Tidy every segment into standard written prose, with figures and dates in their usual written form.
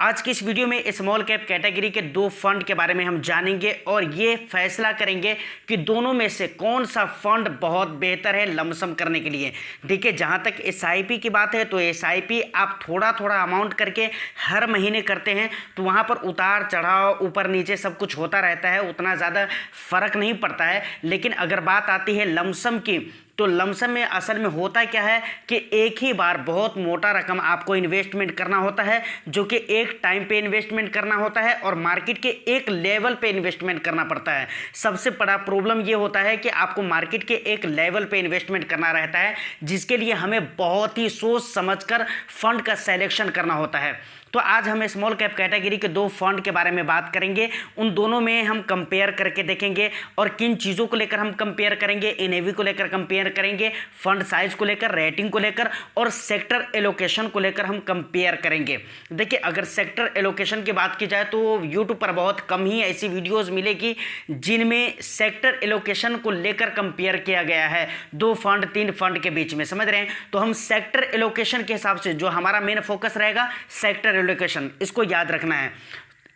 आज की इस वीडियो में स्मॉल कैप कैटेगरी के दो फंड के बारे में हम जानेंगे और ये फैसला करेंगे कि दोनों में से कौन सा फंड बहुत बेहतर है लमसम करने के लिए। देखिए, जहाँ तक एसआईपी की बात है तो एसआईपी आप थोड़ा थोड़ा अमाउंट करके हर महीने करते हैं तो वहाँ पर उतार चढ़ाव ऊपर नीचे सब कुछ होता रहता है, उतना ज़्यादा फर्क नहीं पड़ता है। लेकिन अगर बात आती है लमसम की तो लमसम में असल में होता क्या है कि एक ही बार बहुत मोटा रकम आपको इन्वेस्टमेंट करना होता है, जो कि एक टाइम पे इन्वेस्टमेंट करना होता है और मार्केट के एक लेवल पे इन्वेस्टमेंट करना पड़ता है। सबसे बड़ा प्रॉब्लम ये होता है कि आपको मार्केट के एक लेवल पे इन्वेस्टमेंट करना रहता है, जिसके लिए हमें बहुत ही सोच समझकर फंड का सिलेक्शन करना होता है। तो आज हम स्मॉल कैप कैटेगरी के दो फंड के बारे में बात करेंगे, उन दोनों में हम कंपेयर करके देखेंगे और किन चीज़ों को लेकर हम कंपेयर करेंगे। एनएवी को लेकर कंपेयर करेंगे, फंड साइज को लेकर, रेटिंग को लेकर और सेक्टर एलोकेशन को लेकर हम कंपेयर करेंगे। देखिए, अगर सेक्टर एलोकेशन की बात की जाए तो यूट्यूब पर बहुत कम ही ऐसी वीडियोज़ मिलेगी जिनमें सेक्टर एलोकेशन को लेकर कंपेयर किया गया है दो फंड तीन फंड के बीच में, समझ रहे हैं। तो हम सेक्टर एलोकेशन के हिसाब से जो हमारा मेन फोकस रहेगा सेक्टर एलोकेशन, इसको याद रखना है।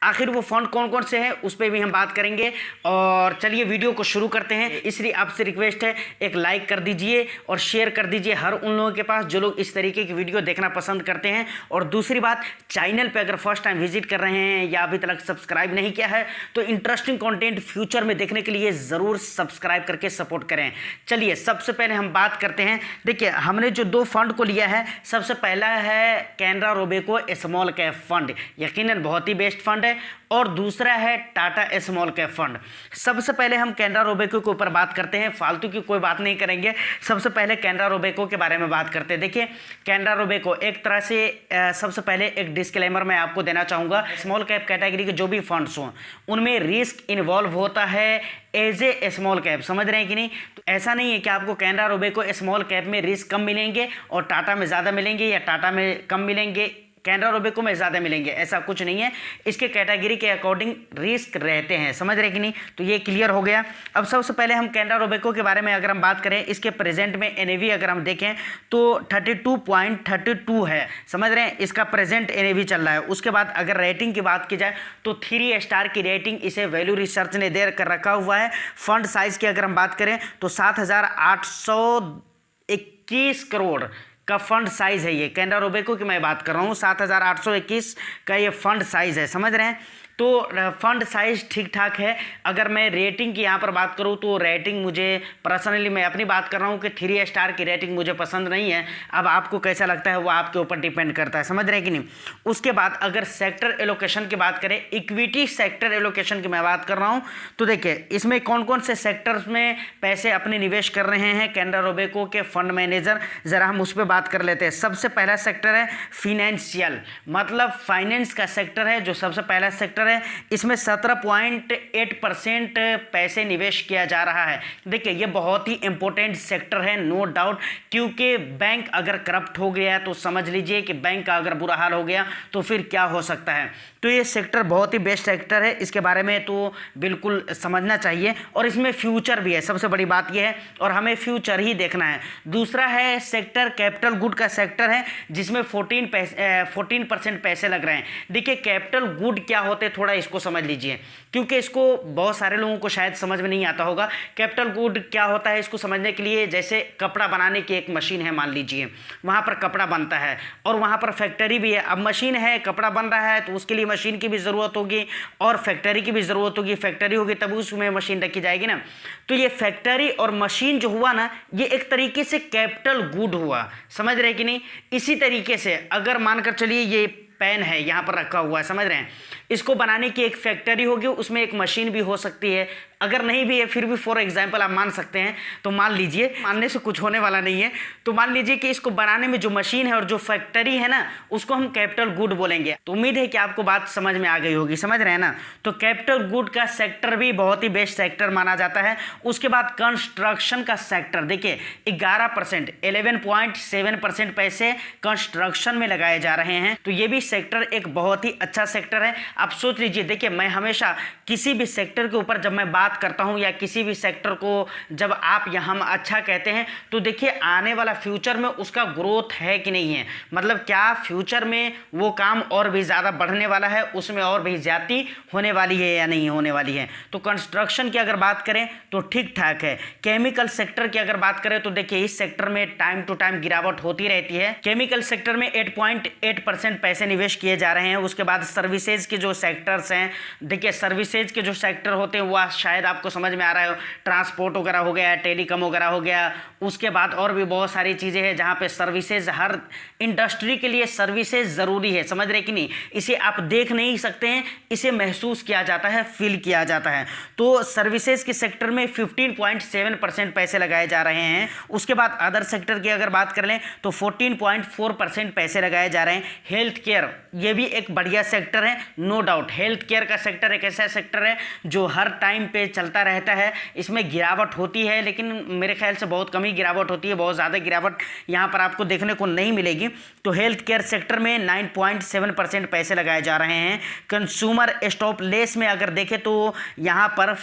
आखिर वो फंड कौन कौन से हैं उस पर भी हम बात करेंगे। और चलिए वीडियो को शुरू करते हैं। इसलिए आपसे रिक्वेस्ट है, एक लाइक कर दीजिए और शेयर कर दीजिए हर उन लोगों के पास जो लोग इस तरीके की वीडियो देखना पसंद करते हैं। और दूसरी बात, चैनल पे अगर फर्स्ट टाइम विजिट कर रहे हैं या अभी तक सब्सक्राइब नहीं किया है तो इंटरेस्टिंग कंटेंट फ्यूचर में देखने के लिए ज़रूर सब्सक्राइब करके सपोर्ट करें। चलिए सबसे पहले हम बात करते हैं। देखिए, हमने जो दो फंड को लिया है, सबसे पहला है Canara Robeco small cap fund, यकीनन बहुत ही बेस्ट फंड है। और दूसरा है टाटा स्मॉल कैप फंड। सबसे पहले हम कैनरा रोबेको के ऊपर बात करते हैं, फालतू की कोई बात नहीं करेंगे। सबसे पहले कैनरा रोबेको के बारे में बात करते हैं। देखिए, कैनरा रोबेको एक तरह से सबसे पहले एक डिस्क्लेमर मैं आपको देना चाहूँगा, स्मॉल कैप कैटेगरी के जो भी फंड्स हों उनमें रिस्क इन्वॉल्व होता है एज ए स्मॉल कैप, समझ रहे हैं कि नहीं। तो ऐसा नहीं है कि आपको कैनरा रोबेको स्मॉल कैप में रिस्क कम मिलेंगे और टाटा में ज़्यादा मिलेंगे या टाटा में कम मिलेंगे कैनरा रोबेको में ज़्यादा मिलेंगे, ऐसा कुछ नहीं है। इसके कैटेगरी के अकॉर्डिंग रिस्क रहते हैं, समझ रहे कि नहीं। तो ये क्लियर हो गया। अब सबसे पहले हम कैनरा रोबेको के बारे में अगर हम बात करें, इसके प्रेजेंट में एनएवी अगर हम देखें तो 32.32 है, समझ रहे हैं। इसका प्रेजेंट एनएवी चल रहा है। उसके बाद अगर रेटिंग की बात की जाए तो 3 स्टार की रेटिंग इसे वैल्यू रिसर्च ने दे कर रखा हुआ है। फंड साइज़ की अगर हम बात करें तो 7,821 करोड़ का फंड साइज है। ये कैनरा रोबेको की मैं बात कर रहा हूँ, 7,821 का ये फंड साइज है, समझ रहे हैं। तो फंड साइज ठीक ठाक है। अगर मैं रेटिंग की यहाँ पर बात करूँ तो रेटिंग मुझे पर्सनली, मैं अपनी बात कर रहा हूँ कि 3 स्टार की रेटिंग मुझे पसंद नहीं है। अब आपको कैसा लगता है वो आपके ऊपर डिपेंड करता है, समझ रहे हैं कि नहीं। उसके बाद अगर सेक्टर एलोकेशन की बात करें, इक्विटी सेक्टर एलोकेशन की मैं बात कर रहा हूँ, तो देखिए इसमें कौन कौन से सेक्टर्स में पैसे अपने निवेश कर रहे हैं कैनरा रोबेको के फंड मैनेजर, ज़रा हम उस पर बात कर लेते हैं। सबसे पहला सेक्टर है फिनेंशियल, मतलब फाइनेंस का सेक्टर है जो सबसे पहला सेक्टर है। इसमें 17.8% पैसे निवेश किया जा रहा है। देखिए, ये बहुत ही इंपॉर्टेंट सेक्टर है, नो डाउट, क्योंकि बैंक अगर करप्ट हो गया तो समझ लीजिए कि बैंक का अगर बुरा हाल हो गया तो फिर क्या हो सकता है। तो ये सेक्टर बहुत ही बेस्ट सेक्टर है, इसके बारे में तो बिल्कुल समझना चाहिए। और इसमें फ्यूचर भी है, सबसे बड़ी बात यह है, और हमें फ्यूचर ही देखना है। दूसरा है सेक्टर कैपिटल गुड का सेक्टर है, जिसमें 14% पैसे लग रहे हैं। देखिए, कैपिटल गुड क्या होते, थोड़ा इसको समझ लीजिए, क्योंकि इसको बहुत सारे लोगों को शायद समझ में नहीं आता होगा। कैपिटल गुड क्या होता है, इसको समझने के लिए जैसे कपड़ा बनाने की एक मशीन है, मान लीजिए वहाँ पर कपड़ा बनता है और वहाँ पर फैक्ट्री भी है। अब मशीन है, कपड़ा बन रहा है, तो उसके लिए मशीन की भी ज़रूरत होगी और फैक्ट्री की भी ज़रूरत होगी। फैक्ट्री होगी तब उसमें मशीन रखी जाएगी ना। तो ये फैक्ट्री और मशीन जो हुआ ना, ये एक तरीके से कैपिटल गुड हुआ, समझ रहे कि नहीं। इसी तरीके से अगर मानकर चलिए ये पेन है यहाँ पर रखा हुआ है, समझ रहे हैं, इसको बनाने की एक फैक्ट्री होगी, उसमें एक मशीन भी हो सकती है। अगर नहीं भी है फिर भी फॉर एग्जांपल आप मान सकते हैं। तो मान लीजिए, मानने से कुछ होने वाला नहीं है, तो मान लीजिए कि इसको बनाने में जो मशीन है और जो फैक्ट्री है ना, उसको हम कैपिटल गुड बोलेंगे। तो उम्मीद है कि आपको बात समझ में आ गई होगी, समझ रहे हैं ना। तो कैपिटल गुड का सेक्टर भी बहुत ही बेस्ट सेक्टर माना जाता है। उसके बाद कंस्ट्रक्शन का सेक्टर, देखिए 11%, 11.7% पैसे कंस्ट्रक्शन में लगाए जा रहे हैं। तो ये भी सेक्टर एक बहुत ही अच्छा सेक्टर है। आप सोच लीजिए, देखिए मैं हमेशा किसी भी सेक्टर के ऊपर जब मैं बात करता हूं या किसी भी सेक्टर को जब आप या हम अच्छा कहते हैं तो देखिए आने वाला फ्यूचर में उसका ग्रोथ है कि नहीं है, मतलब क्या फ्यूचर में वो काम और भी ज़्यादा बढ़ने वाला है, उसमें और भी ज्यादती होने वाली है या नहीं होने वाली है। तो कंस्ट्रक्शन की अगर बात करें तो ठीक ठाक है। केमिकल सेक्टर की अगर बात करें तो देखिए इस सेक्टर में टाइम टू टाइम गिरावट होती रहती है। केमिकल सेक्टर में 8.8% पैसे निवेश किए जा रहे हैं। उसके बाद सर्विसेज के जो सेक्टर्स हैं, देखिए सर्विसेज के जो सेक्टर होते हैं वो शायद आपको समझ में आ रहा है, ट्रांसपोर्ट वगैरह हो गया, टेलीकॉम वगैरह हो गया। उसके बाद और भी बहुत सारी चीज़ें हैं जहाँ पे सर्विसेज, हर इंडस्ट्री के लिए सर्विसेज ज़रूरी है, समझ रहे कि नहीं। इसे आप देख नहीं सकते हैं, इसे महसूस किया जाता है, फील किया जाता है। तो सर्विसेज के सेक्टर में 15.7% पैसे लगाए जा रहे हैं। उसके बाद अदर सेक्टर की अगर बात कर लें तो 14.4% पैसे लगाए जा रहे हैं। हेल्थ केयर ये भी एक बढ़िया सेक्टर है, नो डाउट। हेल्थ केयर का सेक्टर एक ऐसा सेक्टर है जो हर टाइम पे चलता रहता है। इसमें गिरावट होती है लेकिन मेरे ख्याल से बहुत कम ही गिरावट होती है, बहुत ज़्यादा गिरावट यहाँ पर आपको देखने को नहीं मिलेगी। तो हेल्थ केयर सेक्टर में 9.7% पैसे लगाए जा रहे हैं। कंज्यूमर स्टॉप लेस में अगर देखें तो यहाँ पर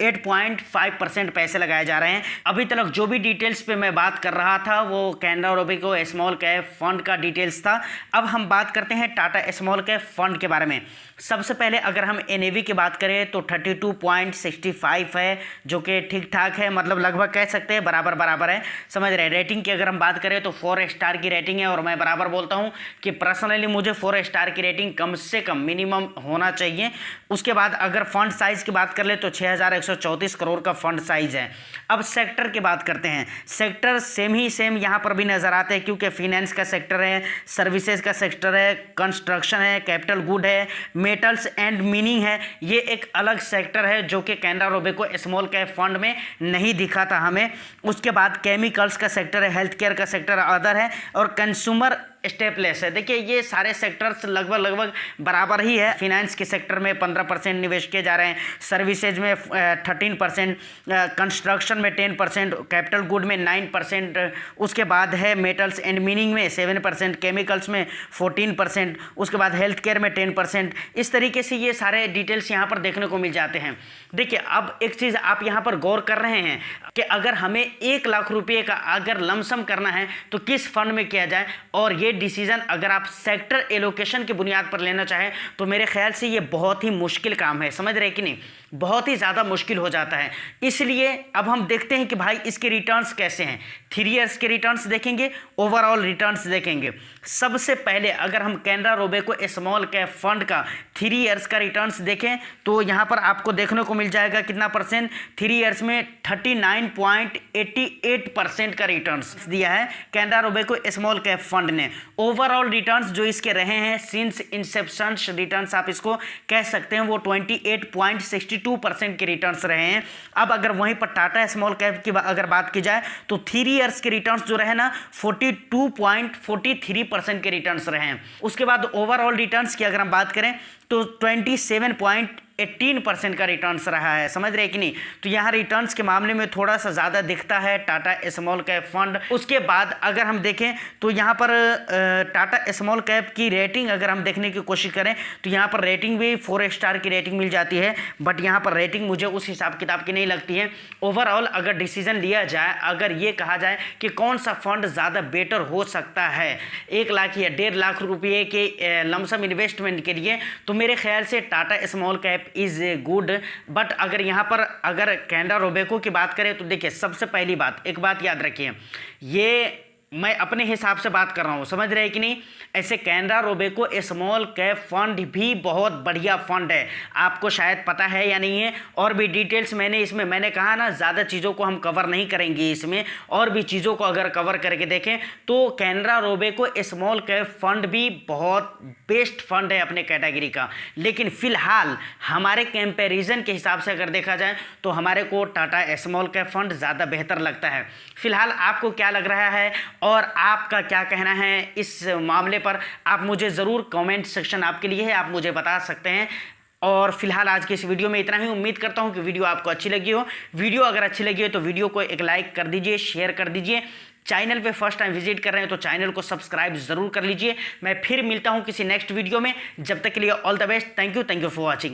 8.5% पैसे लगाए जा रहे हैं। अभी तक जो भी डिटेल्स पे मैं बात कर रहा था वो Canara Robeco small cap fund का डिटेल्स था। अब हम बात करते हैं टाटा स्मॉल कैप फंड के बारे में। सबसे पहले अगर हम एनएवी की बात करें तो 32.65 है, जो कि ठीक ठाक है, मतलब लगभग कह सकते हैं बराबर बराबर है, समझ रहे हैं। रेटिंग की अगर हम बात करें तो 4 स्टार की रेटिंग है और मैं बराबर बोलता हूं कि पर्सनली मुझे 4 स्टार की रेटिंग कम से कम मिनिमम होना चाहिए। उसके बाद अगर फंड साइज की बात कर ले तो 6134 करोड़ का फंड साइज है। अब सेक्टर की बात करते हैं। सेक्टर सेम यहाँ पर भी नजर आते हैं क्योंकि फिनेंस का सेक्टर है, सर्विसेज का सेक्टर है, कंस्ट्रक्शन है, कैपिटल गुड है, मेटल्स एंड मीनिंग है। ये एक अलग सेक्टर है जो कि Canara Robeco small cap fund में नहीं दिखा था हमें। उसके बाद केमिकल्स का सेक्टर है, हेल्थ केयर का सेक्टर अदर है और कंज्यूमर स्टेपलेस है। देखिए ये सारे सेक्टर्स लगभग बराबर ही है। फिनेंस के सेक्टर में 15% निवेश किए जा रहे हैं, सर्विसेज में 13%, कंस्ट्रक्शन में 10%, कैपिटल गुड में 9%, उसके बाद है मेटल्स एंड मीनिंग में 7%, केमिकल्स में 14%, उसके बाद हेल्थ केयर में 10%। इस तरीके से ये सारे डिटेल्स यहाँ पर देखने को मिल जाते हैं। देखिए अब एक चीज़ आप यहाँ पर गौर कर रहे हैं कि अगर हमें 1 लाख रुपये का अगर लमसम करना है तो किस फंड में किया जाए, और ये डिसीजन अगर आप सेक्टर एलोकेशन की बुनियाद पर लेना चाहें तो मेरे ख्याल से ये बहुत ही मुश्किल काम है, समझ रहे कि नहीं, बहुत ही ज़्यादा मुश्किल हो जाता है। इसलिए अब हम देखते हैं कि भाई इसके रिटर्न्स कैसे हैं। 3 इयर्स के रिटर्न्स देखेंगे, ओवरऑल रिटर्न्स देखेंगे। सबसे पहले अगर हम Canara Robeco small cap fund का 3 इयर्स का रिटर्न्स देखें तो यहाँ पर आपको देखने को मिल जाएगा कितना परसेंट। 3 इयर्स में 39.88% का रिटर्न्स दिया है Canara Robeco small cap fund ने। ओवरऑल रिटर्न्स जो इसके रहे हैं सिंस इंसेप्शन रिटर्न्स आप इसको कह सकते हैं, वो 28.62% के रिटर्न्स रहे हैं। अब अगर वहीं पर टाटा स्मॉल कैप की अगर बात की जाए तो 3 इयर्स के रिटर्न्स जो रहे ना 42.43% के रिटर्न्स रहे हैं। उसके बाद ओवरऑल रिटर्न्स की अगर हम बात करें तो 27.18% का रिटर्न्स रहा है, समझ रहे कि नहीं। तो यहाँ रिटर्न्स के मामले में थोड़ा सा ज़्यादा दिखता है टाटा स्मॉल कैप फंड। उसके बाद अगर हम देखें तो यहाँ पर टाटा स्मॉल कैप की रेटिंग अगर हम देखने की कोशिश करें तो यहाँ पर रेटिंग भी 4 स्टार की रेटिंग मिल जाती है, बट यहाँ पर रेटिंग मुझे उस हिसाब किताब की नहीं लगती है। ओवरऑल अगर डिसीजन लिया जाए, अगर ये कहा जाए कि कौन सा फंड ज़्यादा बेटर हो सकता है 1 लाख या 1.5 लाख रुपये के लमसम इन्वेस्टमेंट के लिए, तो मेरे ख्याल से Tata small cap is good. But अगर यहाँ पर अगर कैनरा रोबेको की बात करें तो देखिए सबसे पहली बात, एक बात याद रखिए, ये मैं अपने हिसाब से बात कर रहा हूँ, समझ रहे हैं कि नहीं। ऐसे Canara Robeco small cap fund भी बहुत बढ़िया फंड है, आपको शायद पता है या नहीं है। और भी डिटेल्स मैंने कहा ना ज़्यादा चीज़ों को हम कवर नहीं करेंगे इसमें, और भी चीज़ों को अगर कवर करके देखें तो Canara Robeco small cap fund भी बहुत बेस्ट फंड है अपने कैटेगरी का। लेकिन फ़िलहाल हमारे कंपैरिजन के हिसाब से अगर देखा जाए तो हमारे को टाटा स्मॉल कैप फंड ज़्यादा बेहतर लगता है। फ़िलहाल आपको क्या लग रहा है और आपका क्या कहना है इस मामले पर, आप मुझे ज़रूर कमेंट सेक्शन आपके लिए है, आप मुझे बता सकते हैं। और फिलहाल आज की इस वीडियो में इतना ही। उम्मीद करता हूं कि वीडियो आपको अच्छी लगी हो। वीडियो अगर अच्छी लगी हो तो वीडियो को एक लाइक कर दीजिए, शेयर कर दीजिए, चैनल पे फर्स्ट टाइम विजिट कर रहे हैं तो चैनल को सब्सक्राइब जरूर कर लीजिए। मैं फिर मिलता हूँ किसी नेक्स्ट वीडियो में, जब तक के लिए all the best. Thank you for watching.